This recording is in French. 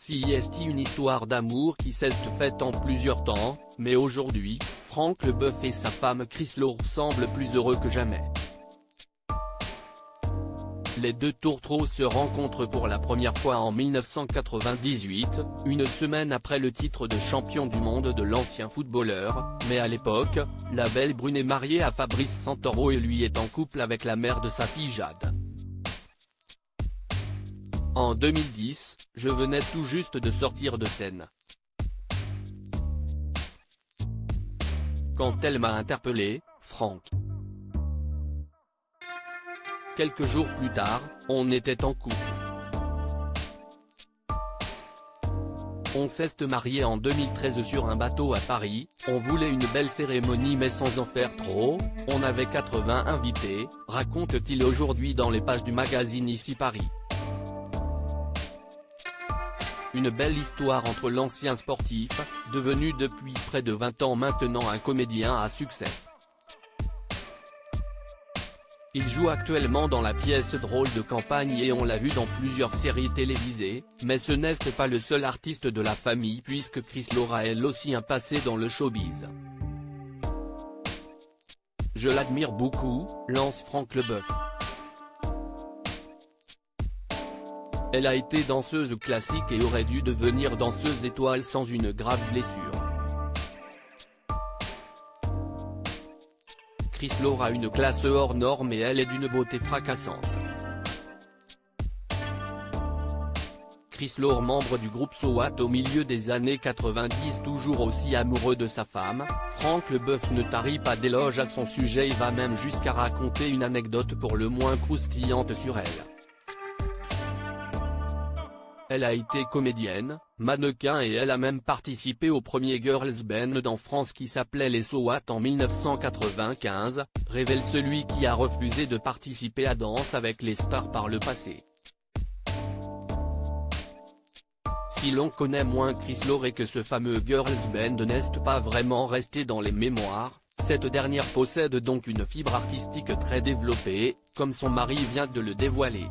C'est une histoire d'amour qui s'est faite en plusieurs temps, mais aujourd'hui, Franck Leboeuf et sa femme Chryslor semblent plus heureux que jamais. Les deux tourtereaux se rencontrent pour la première fois en 1998, une semaine après le titre de champion du monde de l'ancien footballeur, mais à l'époque, la belle brune est mariée à Fabrice Santoro et lui est en couple avec la mère de sa fille Jade. En 2010, je venais tout juste de sortir de scène. Quand elle m'a interpellé, Franck. Quelques jours plus tard, on était en couple. On s'est marié en 2013 sur un bateau à Paris, on voulait une belle cérémonie mais sans en faire trop, on avait 80 invités, raconte-t-il aujourd'hui dans les pages du magazine Ici Paris. Une belle histoire entre l'ancien sportif, devenu depuis près de 20 ans maintenant un comédien à succès. Il joue actuellement dans la pièce Drôle de campagne et on l'a vu dans plusieurs séries télévisées, mais ce n'est pas le seul artiste de la famille puisque Chryslor a elle aussi un passé dans le showbiz. Je l'admire beaucoup, lance Franck Leboeuf. Elle a été danseuse classique et aurait dû devenir danseuse étoile sans une grave blessure. Chryslor a une classe hors norme et elle est d'une beauté fracassante. Chryslor, membre du groupe SOAT au milieu des années 90, toujours aussi amoureux de sa femme, Franck Leboeuf ne tarit pas d'éloges à son sujet et va même jusqu'à raconter une anecdote pour le moins croustillante sur elle. Elle a été comédienne, mannequin et elle a même participé au premier girls band en France qui s'appelait les SOAT en 1995, révèle celui qui a refusé de participer à Danse avec les stars par le passé. Si l'on connaît moins Chryslor et que ce fameux girls band n'est pas vraiment resté dans les mémoires, cette dernière possède donc une fibre artistique très développée, comme son mari vient de le dévoiler.